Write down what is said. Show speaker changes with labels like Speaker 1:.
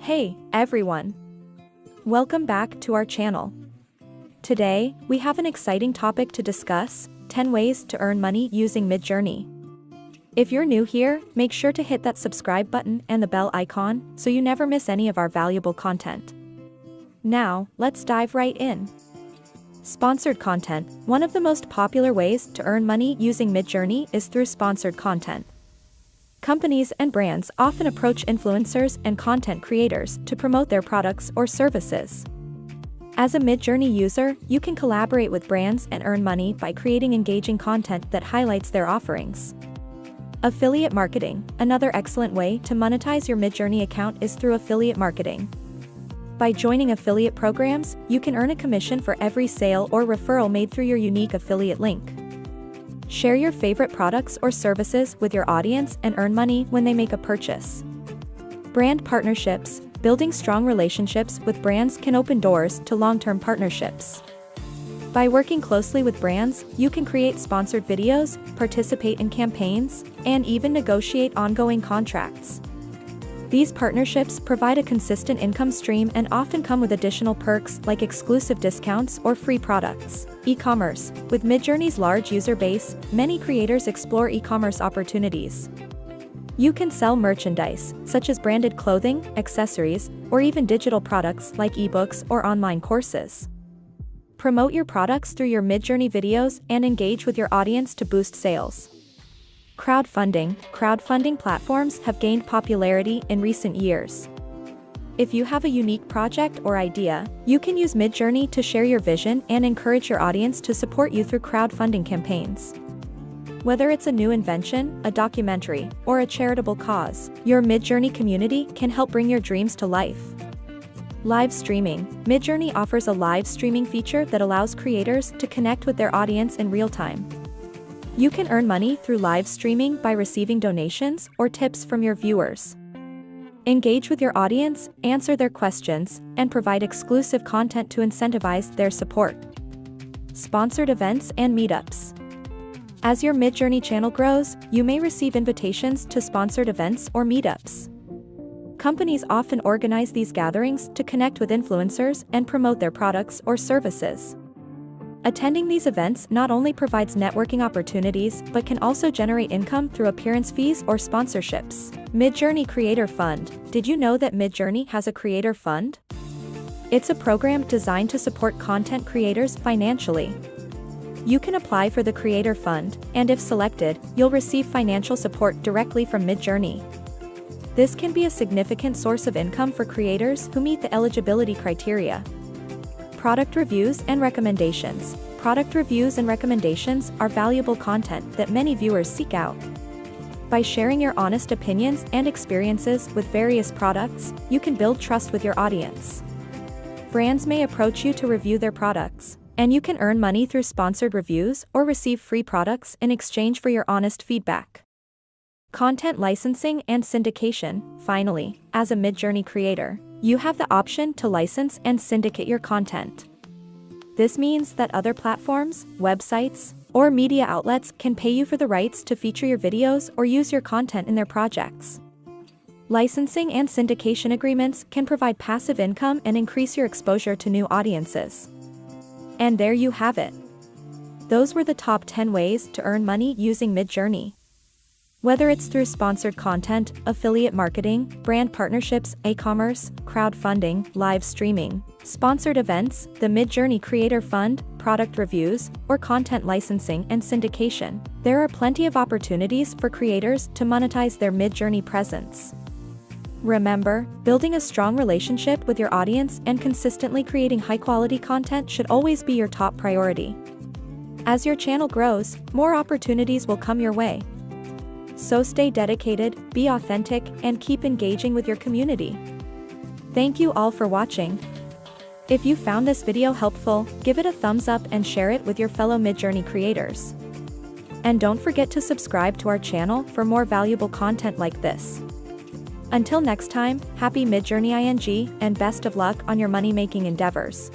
Speaker 1: Hey, everyone! Welcome back to our channel. Today, we have an exciting topic to discuss: 10 ways to earn money using Midjourney. If you're new here, make sure to hit that subscribe button and the bell icon so you never miss any of our valuable content. Now, let's dive right in. Sponsored content. One of the most popular ways to earn money using Midjourney is through sponsored content. Companies and brands often approach influencers and content creators to promote their products or services. As a Midjourney user, you can collaborate with brands and earn money by creating engaging content that highlights their offerings. Affiliate marketing. Another excellent way to monetize your Midjourney account is through affiliate marketing. By joining affiliate programs, you can earn a commission for every sale or referral made through your unique affiliate link. Share your favorite products or services with your audience and earn money when they make a purchase. Brand partnerships. Building strong relationships with brands can open doors to long-term partnerships. By working closely with brands, you can create sponsored videos, participate in campaigns, and even negotiate ongoing contracts. These partnerships provide a consistent income stream and often come with additional perks like exclusive discounts or free products. E-commerce. With Midjourney's large user base, many creators explore e-commerce opportunities. You can sell merchandise, such as branded clothing, accessories, or even digital products like ebooks or online courses. Promote your products through your Midjourney videos and engage with your audience to boost sales. Crowdfunding. Crowdfunding platforms have gained popularity in recent years. If you have a unique project or idea, you can use Midjourney to share your vision and encourage your audience to support you through crowdfunding campaigns. Whether it's a new invention, a documentary, or a charitable cause, your Midjourney community can help bring your dreams to life. Live streaming. Midjourney offers a live streaming feature that allows creators to connect with their audience in real time. You can earn money through live streaming by receiving donations or tips from your viewers. Engage with your audience, answer their questions, and provide exclusive content to incentivize their support. Sponsored events and meetups. As your Midjourney channel grows, you may receive invitations to sponsored events or meetups. Companies often organize these gatherings to connect with influencers and promote their products or services. Attending these events not only provides networking opportunities but can also generate income through appearance fees or sponsorships. Midjourney Creator Fund. Did you know that Midjourney has a creator fund? It's a program designed to support content creators financially. You can apply for the Creator Fund, and if selected, you'll receive financial support directly from Midjourney. This can be a significant source of income for creators who meet the eligibility criteria. Product reviews and recommendations. Product reviews and recommendations are valuable content that many viewers seek out. By sharing your honest opinions and experiences with various products, you can build trust with your audience. Brands may approach you to review their products, and you can earn money through sponsored reviews or receive free products in exchange for your honest feedback. Content licensing and syndication. Finally, as a Midjourney creator, you have the option to license and syndicate your content. This means that other platforms, websites, or media outlets can pay you for the rights to feature your videos or use your content in their projects. Licensing and syndication agreements can provide passive income and increase your exposure to new audiences. And there you have it. Those were the top 10 ways to earn money using Midjourney. Whether it's through sponsored content, affiliate marketing, brand partnerships, e-commerce, crowdfunding, live streaming, sponsored events, the Midjourney Creator Fund, product reviews, or content licensing and syndication, there are plenty of opportunities for creators to monetize their Midjourney presence. Remember, building a strong relationship with your audience and consistently creating high-quality content should always be your top priority. As your channel grows, more opportunities will come your way. So stay dedicated, be authentic, and keep engaging with your community. Thank you all for watching. If you found this video helpful, give it a thumbs up and share it with your fellow Midjourney creators. And don't forget to subscribe to our channel for more valuable content like this. Until next time, happy Midjourney ing, and best of luck on your money-making endeavors.